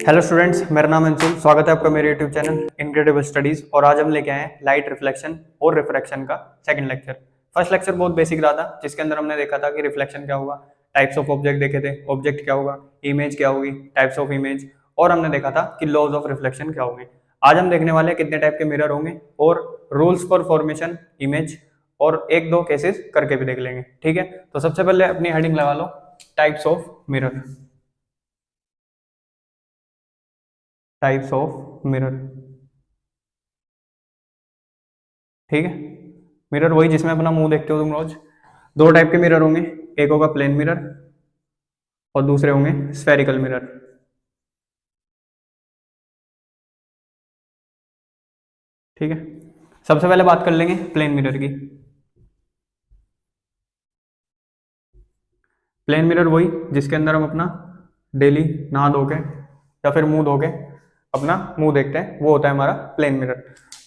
Hello students, मेरा नाम अंशुल। स्वागत है आपका मेरे यूट्यूब चैनल इनक्रेडिबल स्टडीज। और आज हम लेके आए हैं लाइट रिफ्लेक्शन और रिफ्रैक्शन का सेकंड लेक्चर। फर्स्ट लेक्चर बहुत बेसिक रहा था, जिसके अंदर हमने देखा था कि रिफ्लेक्शन क्या होगा, टाइप्स ऑफ ऑब्जेक्ट देखे थे, ऑब्जेक्ट क्या होगा, इमेज क्या होगी, टाइप्स ऑफ इमेज, और हमने देखा था कि लॉज ऑफ रिफ्लेक्शन क्या होंगे। आज हम देखने वाले हैं कितने टाइप के मिरर होंगे और रूल्स फॉर फॉर्मेशन इमेज, और एक दो केसेस करके भी देख लेंगे। ठीक है, तो सबसे पहले अपनी हेडिंग लगा लो, types of mirror. Types of mirror, ठीक है। मिरर वही जिसमें अपना मुंह देखते हो तुम रोज। दो टाइप के मिरर होंगे, एक होगा प्लेन मिरर और दूसरे होंगे स्फेरिकल मिरर। ठीक है, सबसे पहले बात कर लेंगे प्लेन मिरर की। प्लेन मिरर वही जिसके अंदर हम अपना डेली नहा धो के या फिर मुंह धो के अपना मुंह देखते हैं, वो होता है हमारा प्लेन मिरर।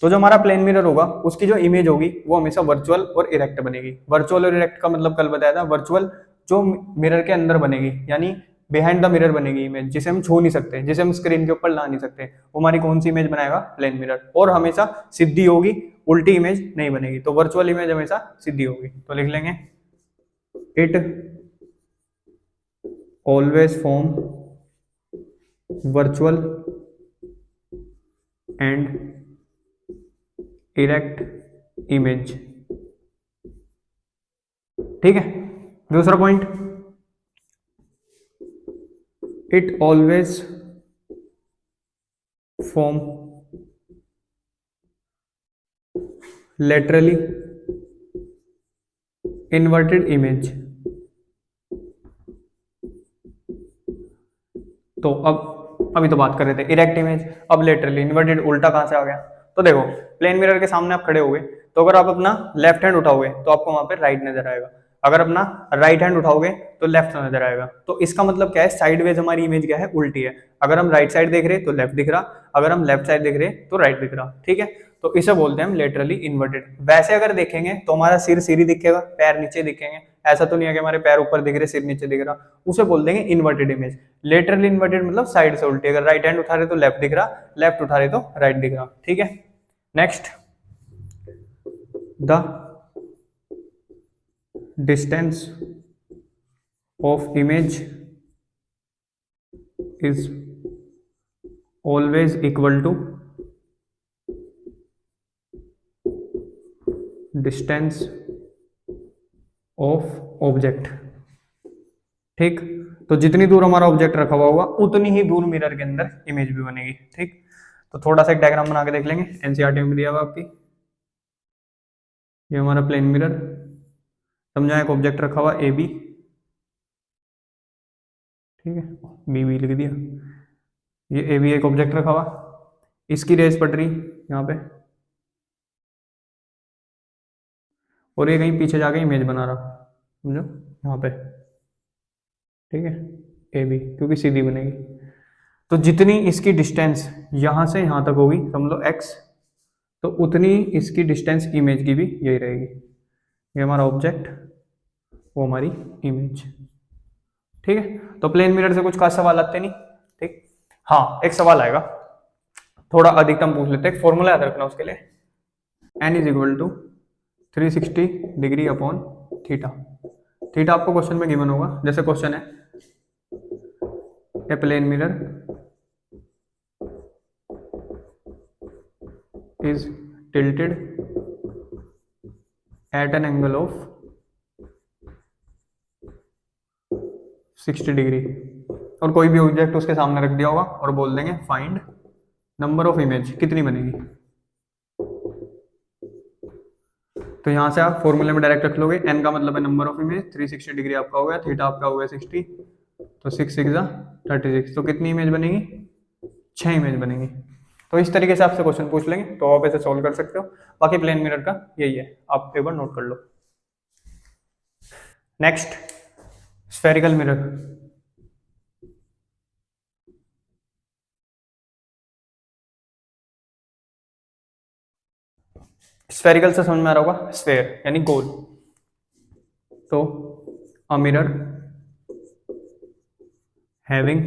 तो जो हमारा प्लेन मिरर होगा उसकी जो इमेज होगी वो हमेशा वर्चुअल और इरेक्ट बनेगी। वर्चुअल और इरेक्ट का मतलब कल बताया था। वर्चुअल जो मिरर के अंदर बनेगी, यानी बिहाइंड द मिरर बनेगी इमेज, जिसे हम छू नहीं सकते, जिसे हम स्क्रीन के ऊपर ला नहीं सकते, वो हमारी कौन सी इमेज बनाएगा? Plane mirror. और हमेशा सीधी होगी, उल्टी इमेज नहीं बनेगी। तो वर्चुअल इमेज हमेशा सीधी होगी। तो लिख लेंगे, it always form virtual and erect image। ठीक है, दूसरा point, it always form laterally inverted image। तो अब अभी तो बात कर रहे थे इरेक्ट इमेज, अब लेटरली इन्वर्टेड, उल्टा कहां से आ गया? तो देखो, प्लेन मिरर के सामने आप खड़े हुए, तो अगर आप अपना लेफ्ट हैंड उठाओगे तो आपको वहां पे राइट नजर आएगा। अगर अपना राइट हैंड उठाओगे तो लेफ्ट नजर आएगा। तो इसका मतलब क्या है? साइडवेज हमारी इमेज क्या है? उल्टी है। अगर हम राइट साइड देख रहे तो लेफ्ट दिख रहा, अगर हम लेफ्ट साइड देख रहे तो राइट दिख रहा। ठीक है, तो इसे बोलते हैं हम लेटरली इन्वर्टेड। वैसे अगर देखेंगे तो हमारा सिर सीधी दिखेगा, पैर नीचे दिखेंगे। ऐसा तो नहीं है कि हमारे पैर ऊपर दिख रहे सिर नीचे दिख रहा, उसे बोल देंगे इन्वर्टेड इमेज। लेटरली इन्वर्टेड मतलब साइड से उल्टी। अगर राइट हैंड उठा रहे तो लेफ्ट दिख रहा, लेफ्ट उठा रहे तो राइट दिख रहा। ठीक है, next, the distance of image is always equal to distance of object. ठीक, तो जितनी दूर हमारा ऑब्जेक्ट रखा हुआ होगा उतनी ही दूर मिरर के अंदर इमेज भी बनेगी। ठीक, तो थोड़ा सा एक डायग्राम बना के देख लेंगे, एनसीईआरटी में दिया हुआ आपकी। ये हमारा प्लेन मिरर, समझा, एक ऑब्जेक्ट रखा हुआ ए बी। ठीक है, बी बी लिख दिया। ये ए बी एक ऑब्जेक्ट रखा हुआ, इसकी रेस पड़ रही यहाँ पे, और ये कहीं पीछे जाके इमेज बना रहा, समझो, यहाँ पे। ठीक है, ए बी क्योंकि सीधी बनेगी। तो जितनी इसकी डिस्टेंस यहाँ से यहाँ तक होगी, समझ लो एक्स, तो उतनी इसकी डिस्टेंस इमेज की भी यही रहेगी। ये हमारा ऑब्जेक्ट, वो हमारी इमेज। ठीक है, तो प्लेन मिरर से कुछ खास सवाल आते नहीं। ठीक, हाँ एक सवाल आएगा, थोड़ा अधिकतम पूछ लेते हैं, फॉर्मूला याद रखना उसके लिए। N is equal to 360 degree upon theta. Theta आपको क्वेश्चन में गिवन होगा। जैसे क्वेश्चन है, a plane mirror is tilted at an angle of 60 degree, और कोई भी ऑब्जेक्ट उसके सामने रख दिया होगा और बोल देंगे फाइंड नंबर ऑफ इमेज, कितनी बनेगी। तो यहां से आप फॉर्मूले में डायरेक्ट रख लोगे, एन का मतलब है नंबर ऑफ इमेज, 360 डिग्री आपका हो गया, थीटा आपका हो गया 60, तो 6 6 36, तो कितनी इमेज बनेगी? 6 इमेज बनेगी। तो इस तरीके से आपसे क्वेश्चन पूछ लेंगे तो आप ऐसे सॉल्व कर सकते हो। बाकी प्लेन मिरर का यही है, आप एक बार नोट कर लो। Next, spherical mirror. स्फेरिकल से समझ में आ रहा होगा, स्फेयर यानी गोल। तो अ मिरर हैविंग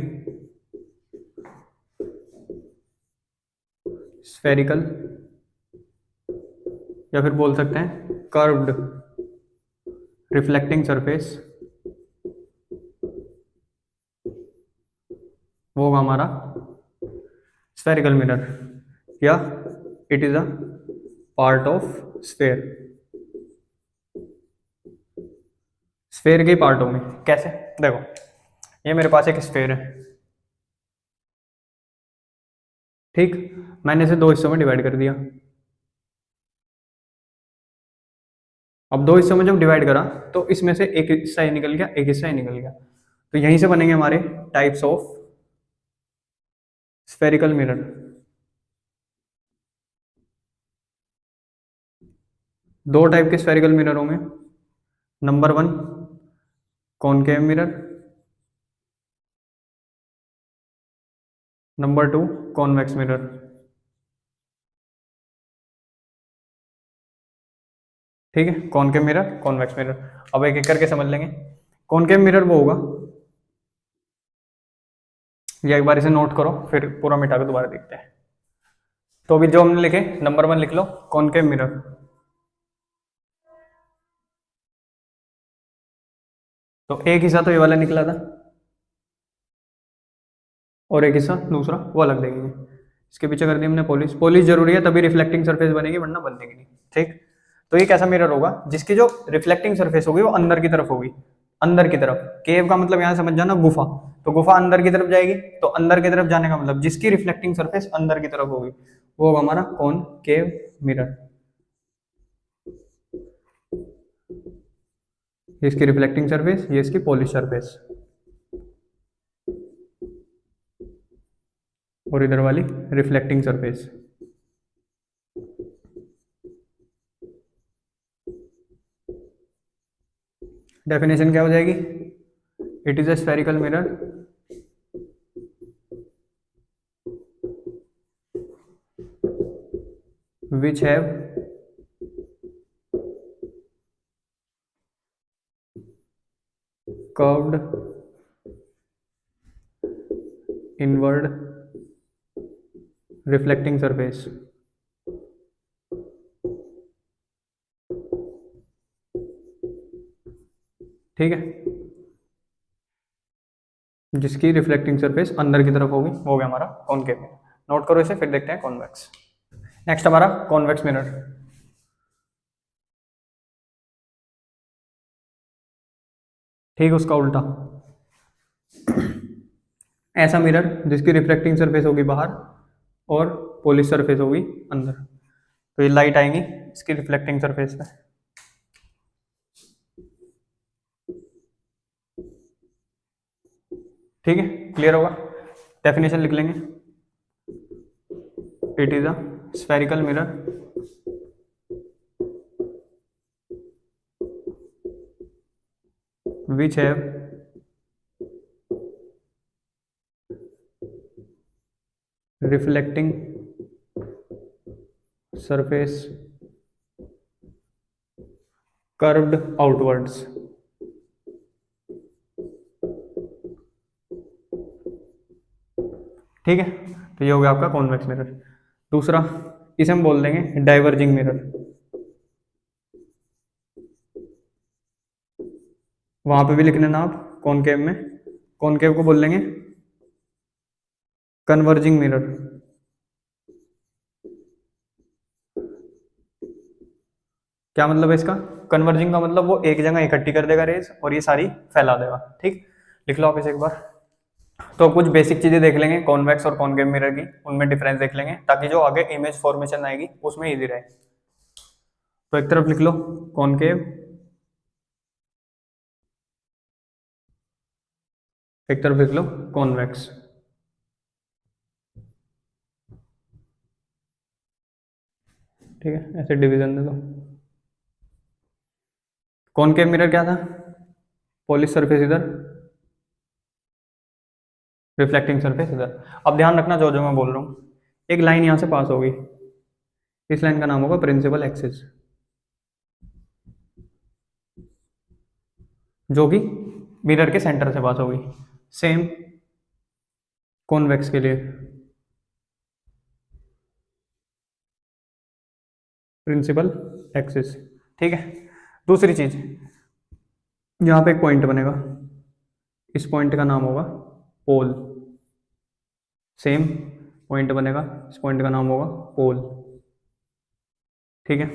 स्फेरिकल, या फिर बोल सकते हैं कर्व्ड रिफ्लेक्टिंग सरफेस, वो होगा हमारा स्फेरिकल मिरर, या it is a part of sphere. Sphere के पार्ट होंगे कैसे, देखो ये मेरे पास एक स्फेयर है, ठीक, मैंने इसे दो हिस्सों में डिवाइड कर दिया। अब दो हिस्सों में जब डिवाइड करा तो इसमें से एक हिस्सा ही निकल गया, एक हिस्सा ही निकल गया, तो यहीं से बनेंगे हमारे टाइप्स ऑफ स्फेरिकल मिरर। दो टाइप के स्फेरिकल मिरर होंगे, number 1 concave mirror, number 2 convex mirror. ठीक है, कॉनकेव मिरर, कॉन्वेक्स मिरर। अब एक एक करके समझ लेंगे। कॉनकेव मिरर वो होगा, या एक बार इसे नोट करो फिर पूरा मिटा के दोबारा देखते हैं। तो अभी जो हमने लिखे, नंबर 1 लिख लो कॉनकेव मिरर, तो एक हिस्सा तो ये वाला निकला था और एक हिस्सा दूसरा वो अलग देंगे। इसके पीछे कर दी हमने पॉलिश, पॉलिश जरूरी है तभी रिफ्लेक्टिंग सरफेस बनेगी, वरना बनेगी नहीं। ठीक, तो ये कैसा मिरर होगा जिसकी जो रिफ्लेक्टिंग सरफेस होगी वो अंदर की तरफ होगी, अंदर की तरफ। केव का मतलब यहां समझ जाना गुफा, तो गुफा अंदर की तरफ जाएगी, तो अंदर की तरफ जाने का मतलब जिसकी रिफ्लेक्टिंग सरफेस अंदर की तरफ होगी वो होगा हमारा कॉनकेव मिरर। ये इसकी रिफ्लेक्टिंग सरफेस, ये इसकी पॉलिश सरफेस, और इधर वाली रिफ्लेक्टिंग सरफेस। डेफिनेशन क्या हो जाएगी, it is a spherical mirror which have curved inward reflecting surface। ठीक है, जिसकी रिफ्लेक्टिंग सरफेस अंदर की तरफ होगी वो हो गया हमारा कॉनकेव मिरर। नोट करो इसे, फिर देखते हैं कॉन्वेक्स। नेक्स्ट हमारा कॉन्वेक्स मिरर। ठीक, उसका उल्टा, ऐसा मिरर जिसकी रिफ्लेक्टिंग सरफेस होगी बाहर और पॉलिश सरफेस होगी अंदर, तो ये लाइट आएंगी इसकी रिफ्लेक्टिंग सरफेस पे। ठीक है, क्लियर होगा। डेफिनेशन लिख लेंगे, it is a spherical mirror which have reflecting surface curved outwards। ठीक है, तो ये हो गया आपका कॉन्वेक्स मिरर। दूसरा, इसे हम बोल देंगे डाइवर्जिंग मिरर। वहां पे भी लिखने ना आप कॉनकेव में, कॉनकेव को बोल लेंगे कन्वर्जिंग मिरर। क्या मतलब है इसका, कन्वर्जिंग का मतलब वो एक जगह इकट्ठी कर देगा रेज और ये सारी फैला देगा। ठीक, लिख लो आप इसे एक बार। तो कुछ बेसिक चीजें देख लेंगे कॉन्वेक्स और कॉनकेव मिरर की, उनमें डिफरेंस देख लेंगे ताकि जो आगे इमेज फॉर्मेशन आएगी उसमें इजी रहे। तो एक तरफ लिख लो कॉनकेव, एक तरफ लिख लो कॉन्वेक्स। ठीक है, ऐसे डिवीजन दे दो। कॉनकेव मिरर क्या था, पॉलिश सरफेस इधर, रिफ्लेक्टिंग सरफेस इधर। अब ध्यान रखना जो जो मैं बोल रहा हूँ, एक लाइन यहां से पास होगी, इस लाइन का नाम होगा प्रिंसिपल एक्सिस, जो कि मिरर के सेंटर से पास होगी। सेम कॉन्वेक्स के लिए, प्रिंसिपल एक्सिस। ठीक है, दूसरी चीज, यहाँ पे एक पॉइंट बनेगा, इस पॉइंट का नाम होगा पोल। सेम पॉइंट बनेगा, इस पॉइंट का नाम होगा पोल। ठीक है,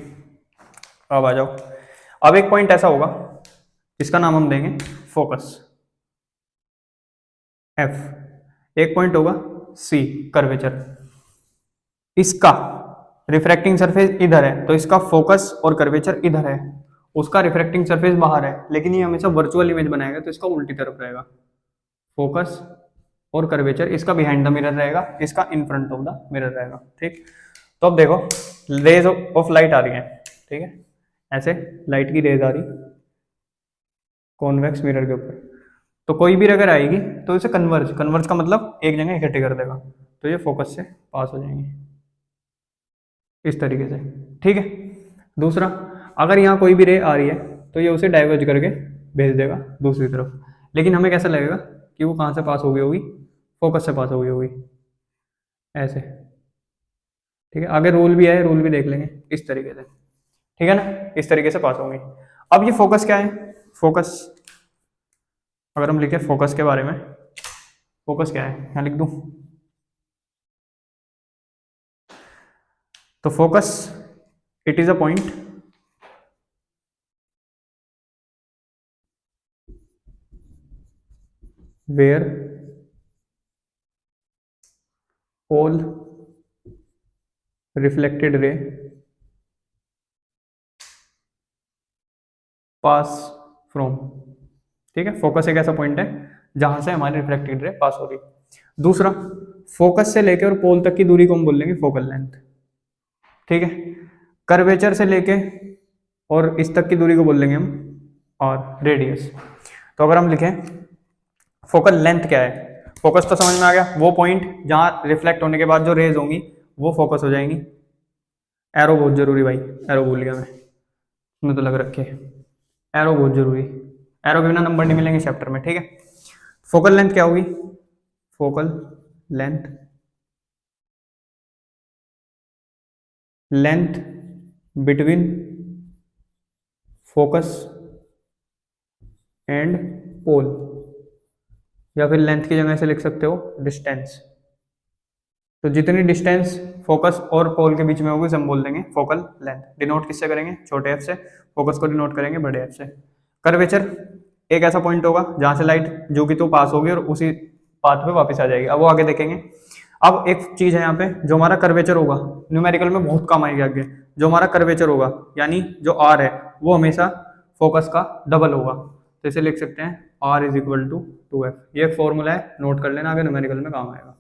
अब आ जाओ, अब एक पॉइंट ऐसा होगा इसका नाम हम देंगे फोकस, एफ। एक पॉइंट होगा सी, कर्वेचर। इसका रिफ्रैक्टिंग सरफेस इधर है, तो इसका फोकस और कर्वेचर इधर है, उसका रिफ्रैक्टिंग सरफेस बाहर है, लेकिन ये हमेशा वर्चुअल इमेज बनाएगा तो इसका उल्टी तरफ रहेगा। फोकस और कर्वेचर, इसका बिहाइंड द मिरर रहेगा, इसका in front of the mirror रहेगा। ठीक, तो अब देखो रेज ऑफ लाइट आ रही है, ठीक है, ऐसे लाइट की रेज आ रही कॉन्वेक्स मिरर के ऊपर, तो कोई भी अगर आएगी तो इसे कन्वर्ज, कन्वर्ज का मतलब एक जगह इकट्ठे कर देगा, तो ये फोकस से पास हो जाएंगे इस तरीके से। ठीक है, दूसरा, अगर यहाँ कोई भी रे आ रही है तो ये उसे डाइवर्ज करके भेज देगा दूसरी तरफ, लेकिन हमें कैसा लगेगा कि वो कहाँ से पास हो गई होगी, फोकस से पास हो गई होगी, ऐसे। ठीक है, आगे रूल भी है, रूल भी देख लेंगे इस तरीके से। ठीक है ना, इस तरीके से पास होंगे। अब ये फोकस क्या है, फोकस अगर हम लिखे फोकस के बारे में, फोकस क्या है यहाँ लिख दूं, तो focus it is a point where all reflected ray pass from. ठीक है, फोकस एक ऐसा पॉइंट है जहां से हमारी रिफ्लेक्टेड रे पास हो रही। दूसरा, फोकस से लेके और पोल तक की दूरी को हम बोल लेंगे फोकल लेंथ। ठीक है, कर्वेचर से लेके और इस तक की दूरी को बोल लेंगे हम और रेडियस। तो अगर हम लिखें फोकल लेंथ क्या है, फोकस तो समझ में आ गया, वो पॉइंट जहां रिफ्लेक्ट होने के बाद जो रेज होंगी वो फोकस हो जाएंगी। एरो बहुत जरूरी भाई, एरो भूल गया मैं तो लग रखे, एरो बहुत जरूरी, एरो के बिना नंबर नहीं मिलेंगे चैप्टर में। ठीक है, फोकल लेंथ क्या होगी, focal length, length between focus and pole, या फिर लेंथ की जगह से लिख सकते हो डिस्टेंस। तो जितनी डिस्टेंस फोकस और पोल के बीच में होगी हम बोल देंगे फोकल लेंथ। डिनोट किससे करेंगे, छोटे एफ से, फोकस को डिनोट करेंगे बड़े एफ से। कर्वेचर एक ऐसा पॉइंट होगा जहां से लाइट जो कि तो पास होगी और उसी पाथ पे वापस आ जाएगी, अब वो आगे देखेंगे। अब एक चीज है यहाँ पे, जो हमारा कर्वेचर होगा न्यूमेरिकल में बहुत काम आएगी आगे, जो हमारा कर्वेचर होगा यानी जो आर है वो हमेशा फोकस का डबल होगा, तो इसे लिख सकते हैं are is equal to 2f। ये एक फॉर्मूला है, नोट कर लेना, आगे न्यूमेरिकल में काम आएगा।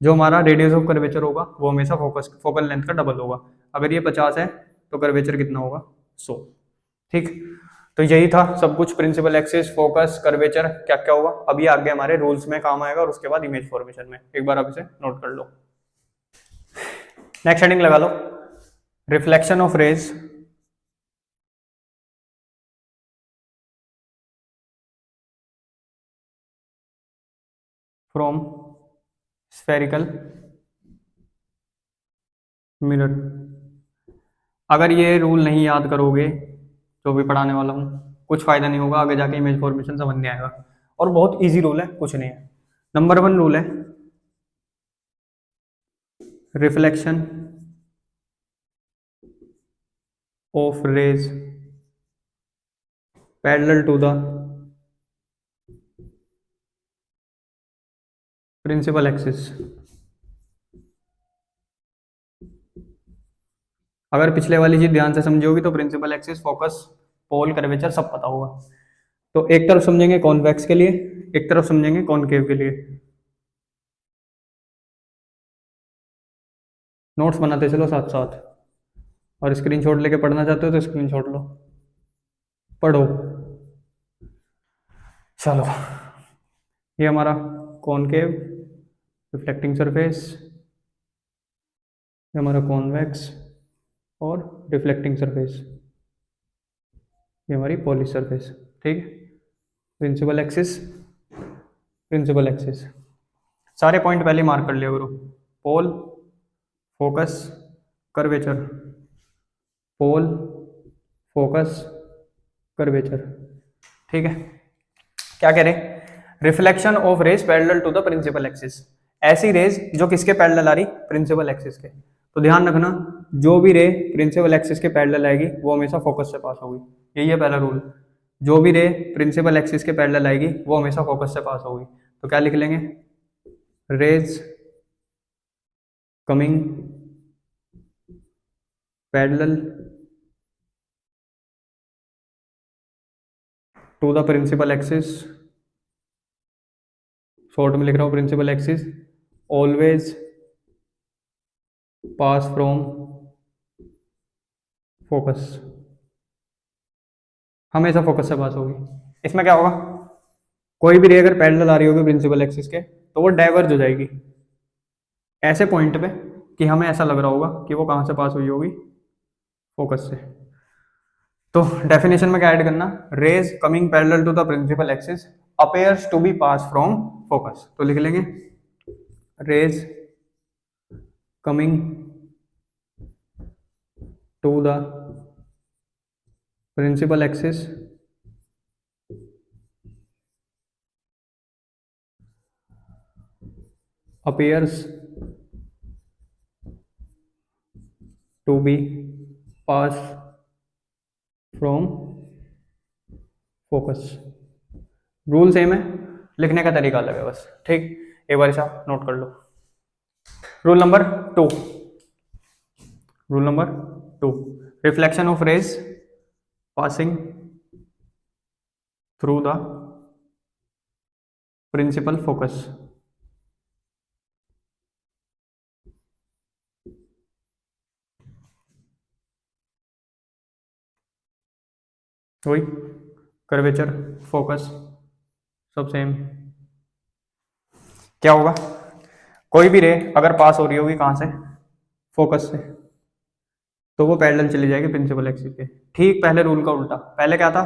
जो हमारा रेडियस ऑफ कर्वेचर होगा वो हमेशा फोकल लेंथ का डबल होगा। अगर ये 50 है तो कर्वेचर कितना होगा, 100। ठीक, तो यही था सब कुछ, प्रिंसिपल एक्सिस, फोकस, कर्वेचर, क्या क्या होगा। अब ये आगे हमारे रूल्स में काम आएगा और उसके बाद इमेज फॉर्मेशन में। एक बार आप इसे नोट कर लो। नेक्स्ट हेडिंग लगा लो, reflection of rays from spherical mirror. अगर ये रूल नहीं याद करोगे, जो भी पढ़ाने वाला हूँ, कुछ फायदा नहीं होगा, आगे जाके इमेज फॉर्मेशन समझ नहीं आएगा। और बहुत इजी रूल है, कुछ नहीं है। नंबर 1 रूल है, reflection of rays parallel to the principal axis. अगर पिछले वाली चीज ध्यान से समझोगी तो principal axis, focus, pole, curvature सब पता होगा। तो एक तरफ समझेंगे कॉन्वेक्स के लिए, एक तरफ समझेंगे कॉनकेव के लिए। नोट्स बनाते चलो साथ साथ, और स्क्रीनशॉट लेके पढ़ना चाहते हो तो स्क्रीनशॉट लो, पढ़ो। चलो, ये हमारा कॉनकेव रिफ्लेक्टिंग सरफेस, ये हमारा कॉन्वेक्स और रिफ्लेक्टिंग सरफेस, ये हमारी पॉलिश सरफेस। ठीक है, प्रिंसिपल एक्सिस, प्रिंसिपल एक्सिस, सारे पॉइंट पहले मार्क कर लिया करो, pole, focus, curvature, pole, focus, curvature. ठीक है, क्या कह रहे, reflection of rays parallel to the principal axis, ऐसी रेज जो किसके पैरेलल आ रही, प्रिंसिपल एक्सिस के। तो ध्यान रखना, जो भी रे प्रिंसिपल एक्सिस के पैरेलल आएगी वो हमेशा फोकस से पास होगी, यही है पहला रूल। जो भी रे प्रिंसिपल एक्सिस के पैरेलल आएगी वो हमेशा फोकस से पास होगी। तो क्या लिख लेंगे, rays coming parallel to the principal axis, short में लिख रहा हूं principal axis, always pass from focus, हमेशा फोकस से पास होगी। इसमें क्या होगा, कोई भी रे अगर पैरेलल आ रही होगी प्रिंसिपल एक्सिस के तो वो डाइवर्ज हो जाएगी ऐसे पॉइंट पे कि हमें ऐसा लग रहा होगा कि वो कहाँ से पास हुई होगी, फोकस से। तो डेफिनेशन में क्या ऐड करना, rays coming parallel to the principal axis appears to be pass from focus. तो लिख लेंगे rays coming to the principal axis appears to be pass from focus। Rule same है, लिखने का तरीका अलग है बस। ठीक, एक बार आप नोट कर लो। Rule number 2, rule number 2, reflection of rays passing through the principal focus. वही कर्वेचर, फोकस, सब सेम। क्या होगा, कोई भी रे अगर पास हो रही होगी कहां से, फोकस से, तो वो पैरेलल चली जाएगी प्रिंसिपल एक्सिस के। ठीक पहले रूल का उल्टा, पहले क्या था,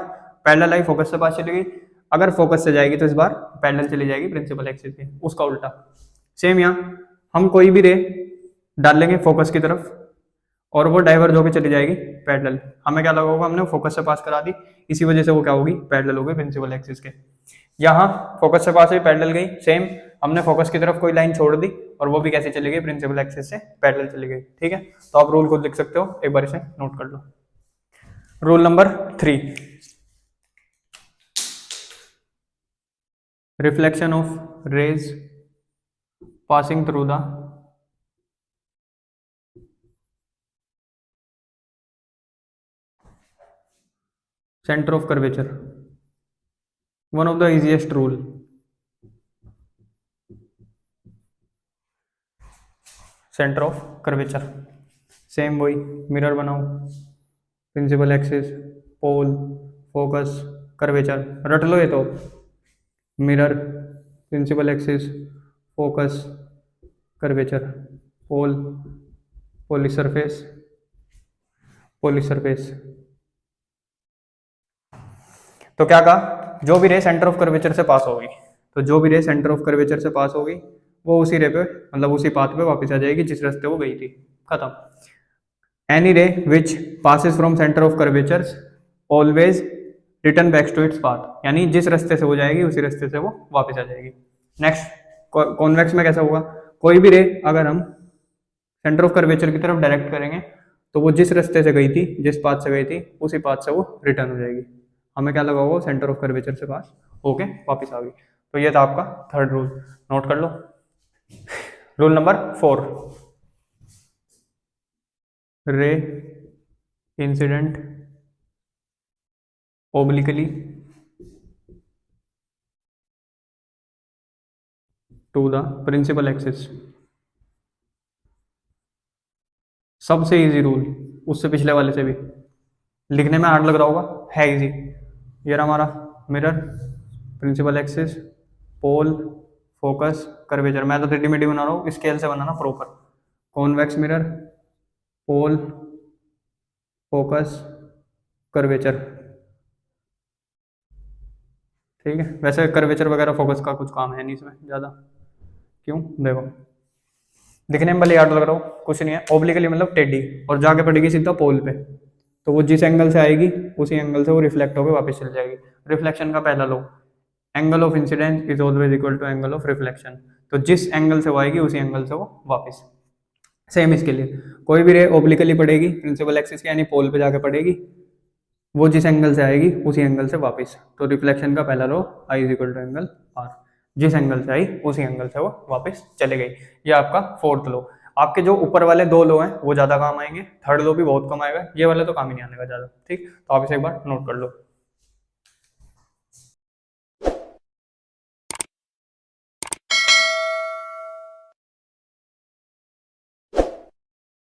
पैरेलल आई फोकस से पास चली गई, अगर फोकस से जाएगी तो इस बार पैरेलल चली जाएगी प्रिंसिपल एक्सिस के, उसका उल्टा। सेम यहाँ हम कोई भी रे डाल लेंगे फोकस की तरफ और वो डाइवर्ज होकर चली जाएगी पैरेलल, हमें क्या लगा होगा, हमने फोकस से पास करा दी, इसी वजह से वो क्या होगी, पैरेलल हो गई प्रिंसिपल एक्सिस के। यहाँ फोकस से पास हुई, पैरेलल गई, सेम हमने फोकस की तरफ कोई लाइन छोड़ दी और वो भी कैसे चली गई, प्रिंसिपल एक्सिस से पैरेलल चली गई। ठीक है, तो आप रूल को लिख सकते हो, एक बार इसे नोट कर लो। Rule number 3, reflection of rays passing through the center of curvature, one of the easiest rule। Centre of curvature, same वही, मिरर बनाओ, principal axis, pole, focus, curvature, रट लो ये तो, mirror, principal axis, focus, curvature, pole, poly surface, poly surface. तो क्या कहा, जो भी रे सेंटर ऑफ कर्वेचर से पास होगी, तो जो भी रे सेंटर ऑफ कर्वेचर से पास होगी वो उसी रे पे, मतलब उसी पाथ पे वापस आ जाएगी जिस रास्ते वो गई थी, खत्म। Any ray which passes from centre of curvature always return back to its path, यानी जिस रास्ते से वो जाएगी उसी रास्ते से वो वापस आ जाएगी। नेक्स्ट, कॉन्वेक्स में कैसा होगा, कोई भी रे अगर हम सेंटर ऑफ कर्वेचर की तरफ डायरेक्ट करेंगे तो वो जिस रास्ते से गई थी, जिस पाथ से गई थी, उसी पाथ से वो रिटर्न हो जाएगी। हमें क्या लगा होगा, सेंटर ऑफ कर्वेचर से पास होके वापस आ गई। तो ये था आपका थर्ड रूल, नोट कर लो। Rule number 4, ray incident obliquely to the principal axis, सबसे इजी रूल, उससे पिछले वाले से भी, लिखने में हार्ड लग रहा होगा, है इजी। ये रहा हमारा mirror, principal axis, pole, focus, curvature. मैं तो टेढ़ी-मेढ़ी बना रहा हूँ, स्केल से बनाना प्रॉपर। कॉन्वेक्स मिरर, पोल, फोकस, कर्वेचर। ठीक है, वैसे कर्वेचर वगैरह फोकस का कुछ काम है नहीं इसमें ज़्यादा, क्यों, देखो दिखने में भले याद लग रहा हो, कुछ नहीं है, ओब्लिकली मतलब टेढ़ी, और जाके पड़ेगी सीधा पोल पे, तो वो जिस एंगल से आएगी उसी एंगल से वो रिफ्लेक्ट होकर वापस चली जाएगी। रिफ्लेक्शन का पहला law, angle of incidence is always equal to angle of reflection. तो जिस एंगल से वो आएगी उसी एंगल से वो वापस। सेम इसके लिए कोई भी रे ओब्लिकली पड़ेगी प्रिंसिपल एक्सिस के यानी पोल पे जाके पड़ेगी, वो जिस एंगल से आएगी उसी एंगल से वापस। तो रिफ्लेक्शन का पहला law i is equal to angle r, जिस एंगल से आई उसी एंगल से वो वापस चले गई। ये आपका फोर्थ लॉ। आपके जो ऊपर वाले दो लॉ हैं वो ज्यादा काम आएंगे, थर्ड लॉ भी बहुत कम आएगा, ये वाला तो काम ही नहीं आने का ज्यादा। ठीक, तो आप इसे एक बार नोट कर लो।